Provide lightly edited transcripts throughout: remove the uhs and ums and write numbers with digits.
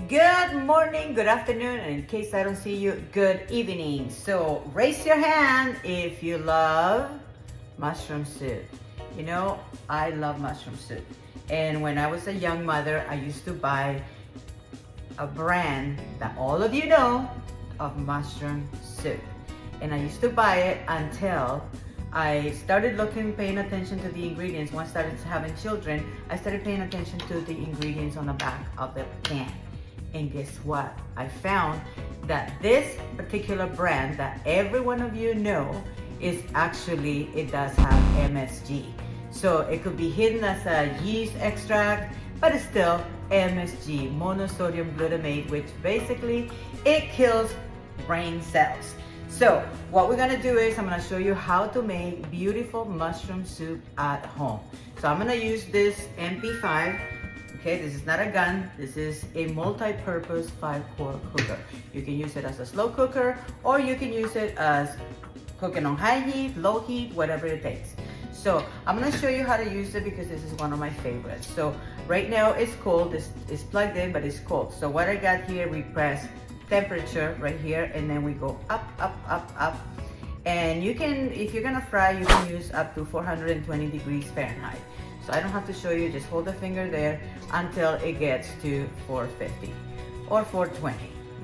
Good morning, good afternoon, and in case I don't see you, good evening. So raise your hand if you love mushroom soup. You know, I love mushroom soup. And when I was a young mother, I used to buy a brand that all of you know of mushroom soup. And I used to buy it until I started paying attention to the ingredients. Once I started having children, I started paying attention to the ingredients on the back of the can. And guess what? I found that this particular brand that every one of you know is actually, it does have MSG. So it could be hidden as a yeast extract, but it's still MSG, monosodium glutamate, which basically it kills brain cells. So what we're gonna do is I'm gonna show you how to make beautiful mushroom soup at home. So I'm gonna use this MP5. Okay, this is not a gun. This is a multi-purpose 5-quart cooker. You can use it as a slow cooker, or you can use it as cooking on high heat, low heat, whatever it takes. So I'm gonna show you how to use it because this is one of my favorites. So right now it's cold, it's plugged in, but it's cold. So what I got here, we press temperature right here, and then we go up, up, up, up. And you can, if you're gonna fry, you can use up to 420 degrees Fahrenheit. So I don't have to show you, just hold the finger there until it gets to 450 or 420,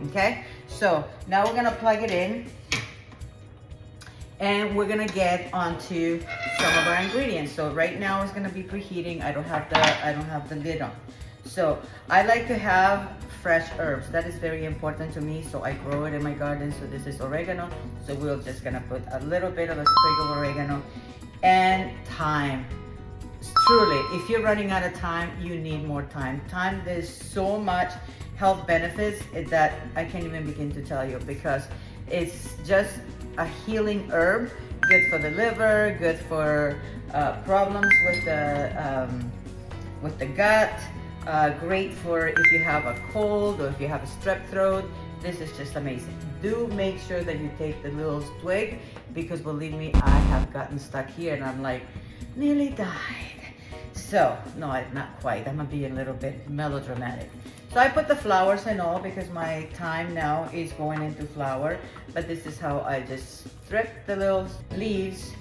okay? So now we're gonna plug it in and we're gonna get onto some of our ingredients. So right now it's gonna be preheating. I don't have the lid on. So I like to have fresh herbs. That is very important to me. So I grow it in my garden. So this is oregano. So we're just gonna put a little bit of a sprig of oregano and thyme. Truly, if you're running out of thyme, you need more thyme. Thyme, there's so much health benefits that I can't even begin to tell you, because it's just a healing herb, good for the liver, good for problems with the gut, great for if you have a cold or if you have a strep throat. This is just amazing. Do make sure that you take the little twig, because believe me, I have gotten stuck here and I'm like, nearly died. So, no, not quite. I'm gonna be a little bit melodramatic. So I put the flowers and all because my thyme now is going into flower. But this is how I just strip the little leaves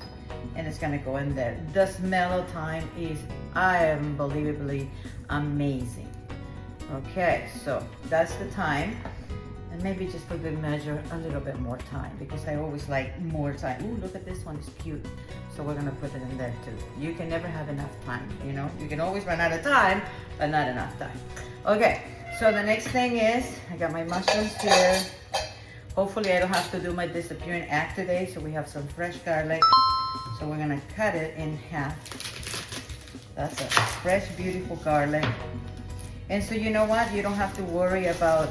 and it's gonna go in there. The smell of thyme is unbelievably amazing. Okay, so that's the thyme. And maybe just for good measure, a little bit more thyme, because I always like more thyme. Ooh, look at this one, it's cute. So we're gonna put it in there too. You can never have enough thyme, you know? You can always run out of thyme, but not enough thyme. Okay, so the next thing is, I got my mushrooms here. Hopefully I don't have to do my disappearing act today, so we have some fresh garlic. So we're gonna cut it in half. That's a fresh, beautiful garlic. And so you know what? You don't have to worry about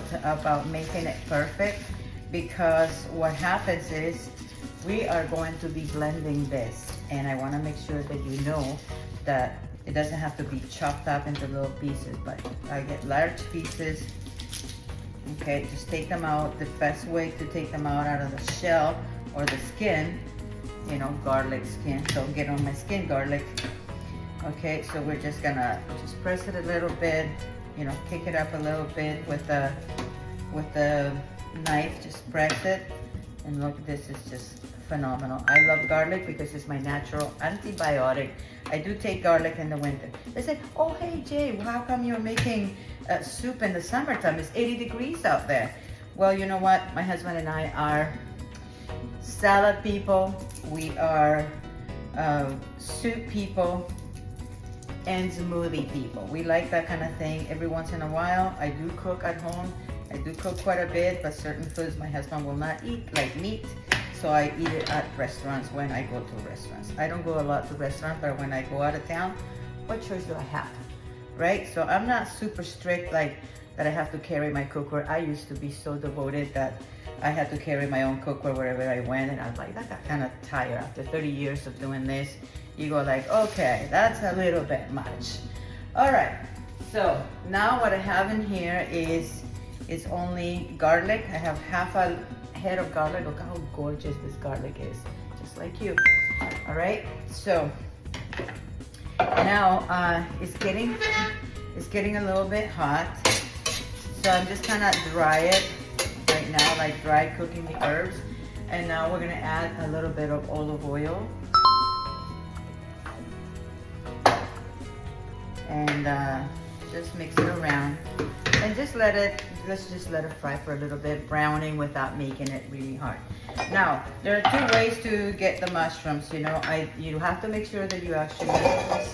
making it perfect, because what happens is we are going to be blending this. And I want to make sure that you know that it doesn't have to be chopped up into little pieces, but I get large pieces. Okay, just take them out. The best way to take them out of the shell or the skin, you know, garlic skin. So get on my skin garlic. Okay, so we're just gonna press it a little bit, you know, kick it up a little bit with the knife, just press it. And look, this is just phenomenal. I love garlic because it's my natural antibiotic. I do take garlic in the winter. They say, oh, hey, Jay, how come you're making soup in the summertime? It's 80 degrees out there. Well, you know what? My husband and I are salad people. We are soup people and smoothie people. We like that kind of thing every once in a while. I do cook at home. I do cook quite a bit, but certain foods my husband will not eat, like meat. So I eat it at restaurants when I go to restaurants. I don't go a lot to restaurants, but when I go out of town, what choice do I have? Right? So I'm not super strict like that I have to carry my cookware. I used to be so devoted that I had to carry my own cookware wherever I went, and I was like, that got kind of tired after 30 years of doing this. You go like, okay, that's a little bit much. All right, so now what I have in here is only garlic. I have half a head of garlic. Look how gorgeous this garlic is, just like you. All right, so now it's getting a little bit hot. So I'm just kind of dry it right now, like dry cooking the herbs. And now we're gonna add a little bit of olive oil. And just mix it around. And let's just let it fry for a little bit, browning without making it really hard. Now, there are two ways to get the mushrooms. You know, you have to make sure that you actually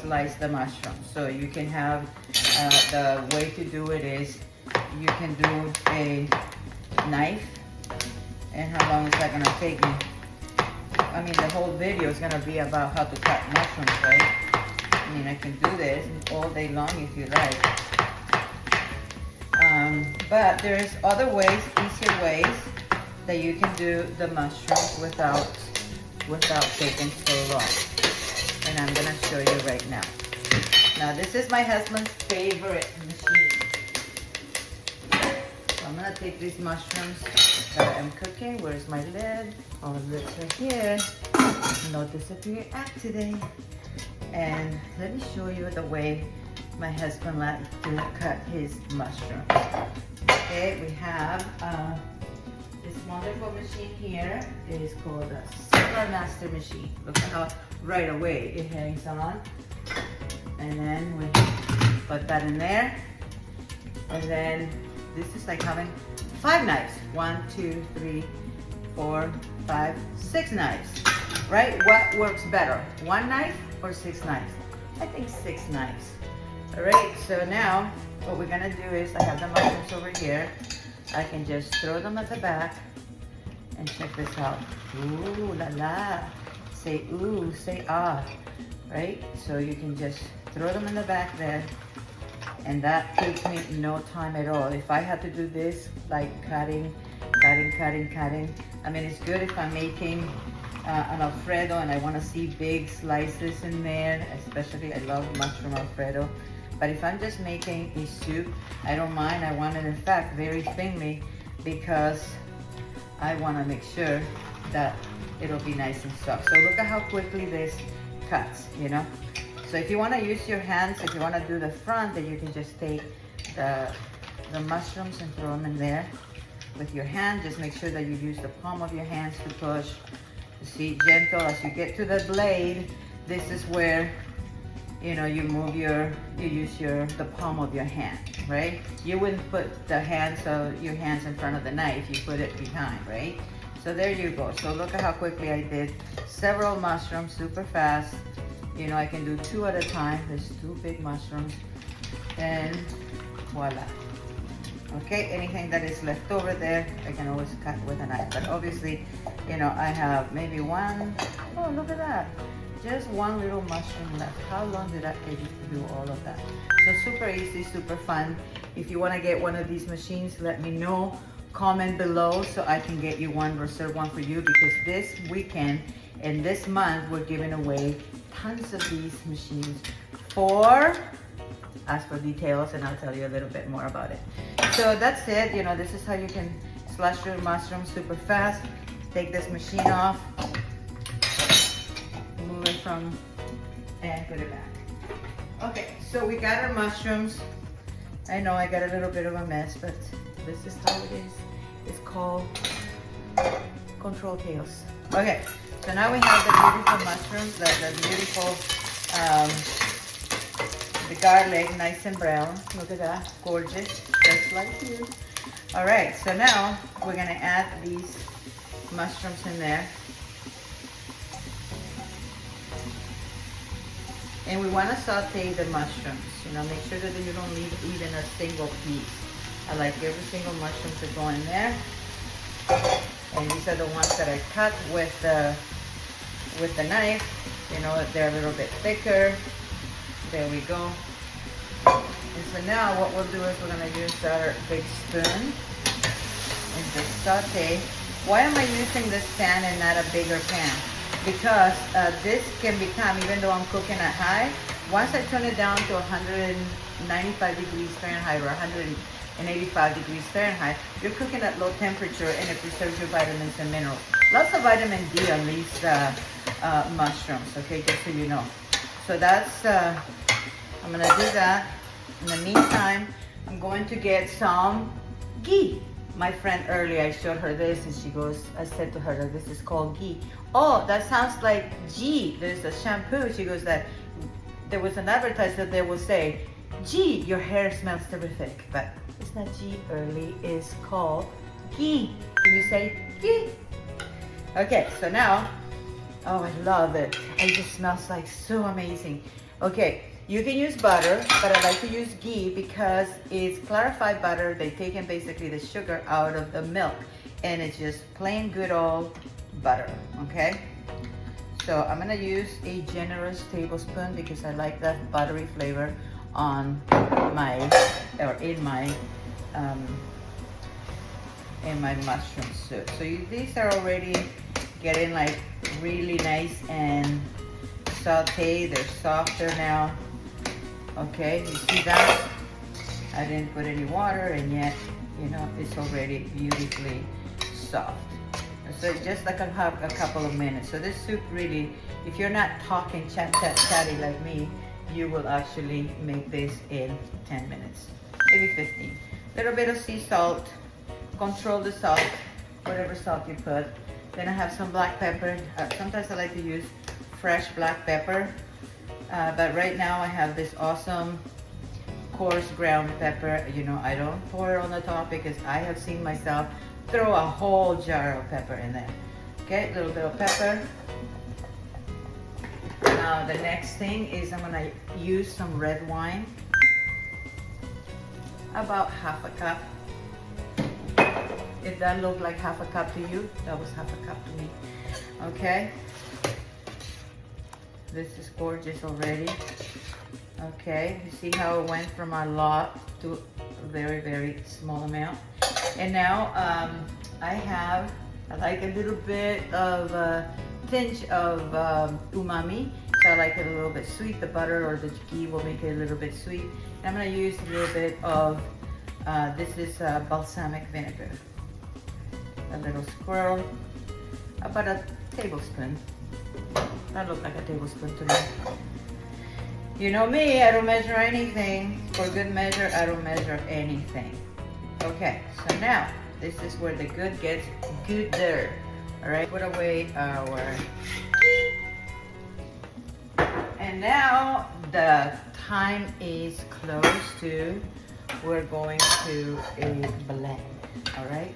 slice the mushrooms. So you can have, the way to do it is, you can do a knife. And how long is that gonna take me? I mean, the whole video is gonna be about how to cut mushrooms, right? I mean, I can do this all day long if you like. But there's other ways, easier ways, that you can do the mushrooms without taking so long. And I'm gonna show you right now. Now, this is my husband's favorite machine. So I'm gonna take these mushrooms that I'm cooking. Where's my lid? Oh, the lid's right here. No disappear act today. And let me show you the way my husband likes to cut his mushrooms. Okay, we have this wonderful machine here. It is called a Silver Master machine. Look at how right away it hangs on. And then we put that in there. And then this is like having 5 knives. 1, 2, 3, 4, 5, 6 knives. Right? What works better? 1 knife or 6 knives? I think 6 knives. All right, so now what we're gonna do is, I have the mushrooms over here. I can just throw them at the back and check this out. Ooh la la. Say ooh, say ah. Right? So you can just throw them in the back there, and that takes me no time at all. If I had to do this, like cutting. I mean, it's good if I'm making an Alfredo and I want to see big slices in there, especially I love mushroom Alfredo. But if I'm just making a soup, I don't mind. I want it, in fact, very thinly, because I want to make sure that it'll be nice and soft. So look at how quickly this cuts, you know? So if you want to use your hands, if you want to do the front, then you can just take the mushrooms and throw them in there with your hand. Just make sure that you use the palm of your hands to push. See, gentle. As you get to the blade, this is where, you know, you use the palm of your hand, right? You wouldn't put your hands in front of the knife. You put it behind, right? So there you go. So look at how quickly I did several mushrooms, super fast. You know, I can do 2 at a time. There's 2 big mushrooms, and voila. Okay, anything that is left over there, I can always cut with a knife. But obviously, you know, I have maybe 1, oh, look at that. Just 1 little mushroom left. How long did that take you to do all of that? So super easy, super fun. If you want to get one of these machines, let me know. Comment below so I can get you one, reserve one for you, because this weekend and this month we're giving away tons of these machines for, ask for details and I'll tell you a little bit more about it. So that's it. You know, this is how you can slash your mushrooms super fast. Take this machine off, move it from, and put it back. Okay, so we got our mushrooms. I know I got a little bit of a mess, but this is how it is. It's called control chaos. Okay, so now we have the beautiful mushrooms, the beautiful, the garlic, nice and brown. Look at that, gorgeous, just like you. All right, so now we're gonna add these mushrooms in there. And we wanna saute the mushrooms. You know, make sure that you don't leave even a single piece. I like every single mushroom to go in there. And these are the ones that I cut with the knife. You know, they're a little bit thicker. There we go. And so now what we'll do is we're gonna use our big spoon and just saute. Why am I using this pan and not a bigger pan? Because this can become, even though I'm cooking at high, once I turn it down to 195 degrees Fahrenheit or 185 degrees Fahrenheit, you're cooking at low temperature and it preserves your vitamins and minerals. Lots of vitamin D on these mushrooms, okay, just so you know. So that's, I'm gonna do that. In the meantime, I'm going to get some ghee. My friend earlier, I showed her this and she goes, I said to her that this is called ghee. Oh, that sounds like ghee. There's a shampoo. She goes that there was an advertisement that will say, gee, your hair smells terrific. But it's not ghee, early, it's called ghee. Can you say ghee? Okay, so now, oh, I love it. It just smells like so amazing. Okay, you can use butter, but I like to use ghee because it's clarified butter. They've taken basically the sugar out of the milk and it's just plain good old butter, okay? So I'm gonna use a generous tablespoon because I like that buttery flavor on my, or in my mushroom soup. So these are already getting like really nice and sauteed. They're softer now. Okay, you see that? I didn't put any water and yet, you know, it's already beautifully soft. So just like a couple of minutes. So this soup really, if you're not talking chatty like me, you will actually make this in 10 minutes, maybe 15. Little bit of sea salt, control the salt, whatever salt you put. Then I have some black pepper. Sometimes I like to use fresh black pepper. But right now I have this awesome coarse ground pepper. You know, I don't pour it on the top because I have seen myself throw a whole jar of pepper in there. Okay, a little bit of pepper. Now the next thing is I'm gonna use some red wine. About half a cup. If that looked like half a cup to you, that was half a cup to me. Okay. This is gorgeous already. Okay, you see how it went from a lot to a very, very small amount. And now I like a little bit of a tinge of umami. So I like it a little bit sweet. The butter or the ghee will make it a little bit sweet. And I'm gonna use a little bit of, this is balsamic vinegar. A little squirrel, about a tablespoon. That looks like a tablespoon to me. You know me, I don't measure anything. For good measure, I don't measure anything. Okay, so now, this is where the good gets gooder. All right, put away our ghee. And now the time is close to, we're going to a blend, all right?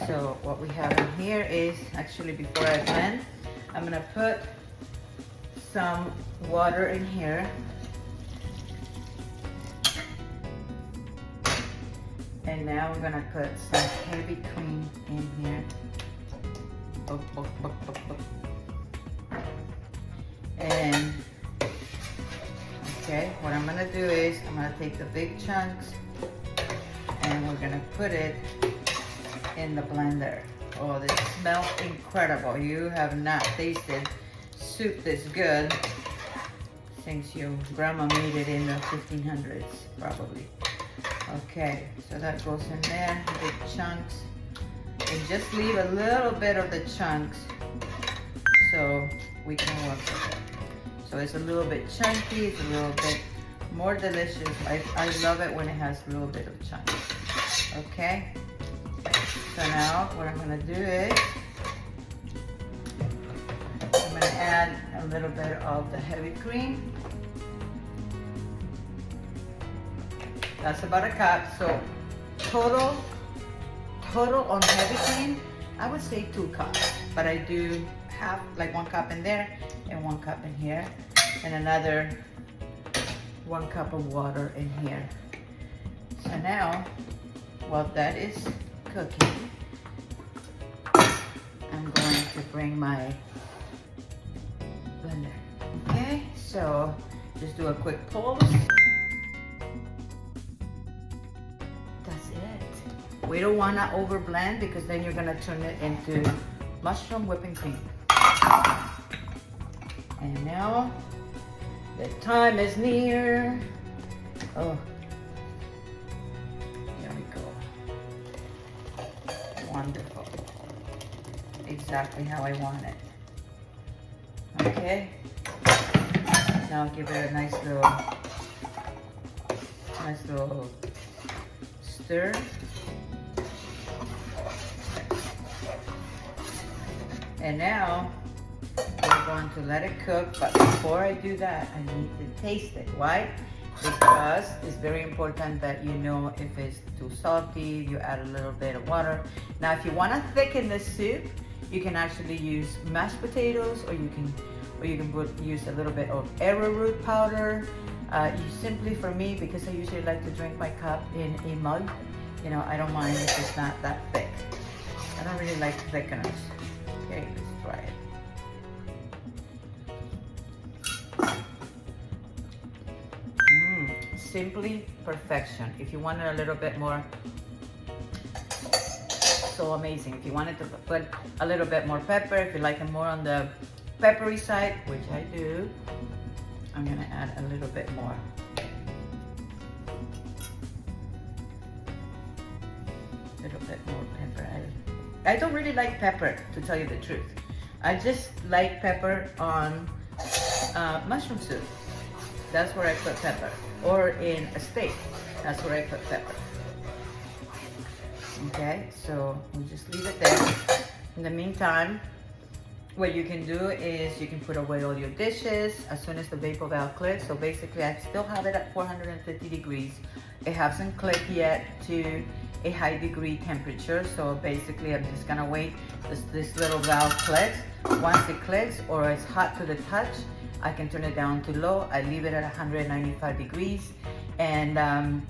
So what we have in here is, actually before I blend, I'm gonna put some water in here. And now I'm gonna put some heavy cream in here. And, okay, what I'm gonna do is, I'm gonna take the big chunks and we're gonna put it in the blender. Oh, this smells incredible. You have not tasted soup this good since your grandma made it in the 1500s, probably. Okay, so that goes in there, big chunks. And just leave a little bit of the chunks so we can work with it. So it's a little bit chunky, it's a little bit more delicious. I love it when it has a little bit of chunks. Okay, so now what I'm gonna do is, I'm gonna add a little bit of the heavy cream. That's about a cup. So total on heavy cream, I would say 2 cups. But I do have like 1 cup in there and 1 cup in here. And another 1 cup of water in here. So now, while that is cooking, I'm going to bring my blender. Okay, so just do a quick pulse. That's it. We don't want to over blend because then you're going to turn it into mushroom whipping cream. And now the time is near. Oh, there we go. Wonderful. Exactly how I want it. Okay. Now give it a nice little stir. And now we're going to let it cook, but before I do that, I need to taste it. Why? Because it's very important that you know if it's too salty, you add a little bit of water. Now, if you want to thicken the soup, you can actually use mashed potatoes, or you can use a little bit of arrowroot powder. Simply for me, because I usually like to drink my cup in a mug, you know, I don't mind if it's not that thick. I don't really like thickeners. Okay, let's try it. Simply perfection. If you want it a little bit more, so amazing. If you wanted to put a little bit more pepper, if you like it more on the peppery side, which I do, I'm gonna add a little bit more. A little bit more pepper. I don't really like pepper, to tell you the truth. I just like pepper on mushroom soup. That's where I put pepper. Or in a steak, that's where I put pepper. Okay, so we just leave it there. In the meantime, what you can do is you can put away all your dishes as soon as the vapor valve clicks. So basically, I still have it at 450 degrees. It hasn't clicked yet to a high degree temperature. So basically, I'm just gonna wait this little valve clicks. Once it clicks or it's hot to the touch, I can turn it down to low. I leave it at 195 degrees. And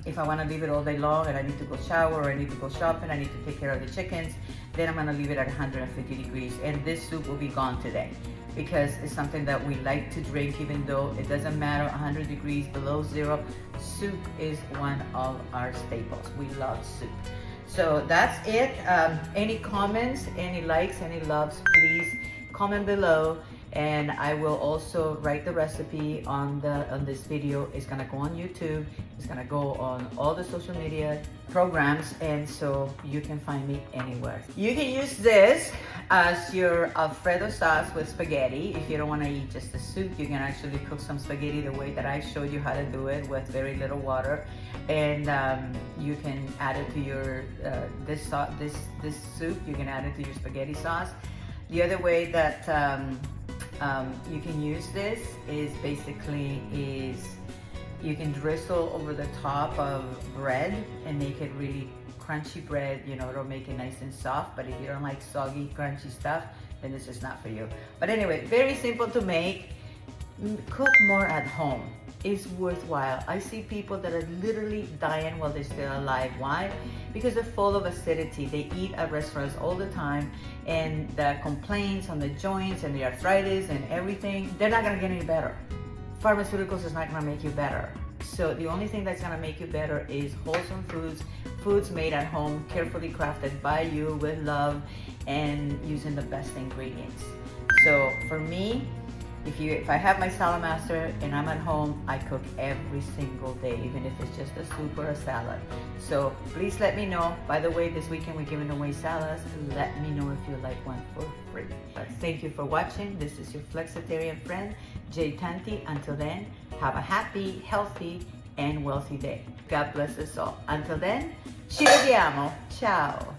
if I want to leave it all day long and I need to go shower or I need to go shopping, I need to take care of the chickens, then I'm going to leave it at 150 degrees. And this soup will be gone today because it's something that we like to drink, even though it doesn't matter 100 degrees below zero. Soup is one of our staples. We love soup. So that's it. Any comments, any likes, any loves, please comment below. And I will also write the recipe on this video. It's gonna go on YouTube. It's gonna go on all the social media programs, and so you can find me anywhere. You can use this as your Alfredo sauce with spaghetti. If you don't want to eat just the soup, you can actually cook some spaghetti the way that I showed you how to do it, with very little water, and you can add it to your this soup. You can add it to your spaghetti sauce. The other way that you can use this is basically you can drizzle over the top of bread and make it really crunchy bread. You know, it'll make it nice and soft. But if you don't like soggy, crunchy stuff, then this is not for you. But anyway, very simple to make. Cook more at home. It's worthwhile. I see people that are literally dying while they're still alive. Why? Because they're full of acidity. They eat at restaurants all the time, and the complaints on the joints and the arthritis and everything, they're not gonna get any better. Pharmaceuticals is not gonna make you better. So the only thing that's gonna make you better is wholesome foods made at home, carefully crafted by you with love and using the best ingredients. So for me, if I have my salad master and I'm at home, I cook every single day, even if it's just a soup or a salad. So please let me know. By the way, this weekend we're giving away salads. Let me know if you like one for free. But thank you for watching. This is your flexitarian friend, Tanti. Until then, have a happy, healthy, and wealthy day. God bless us all. Until then, ci vediamo. Ciao.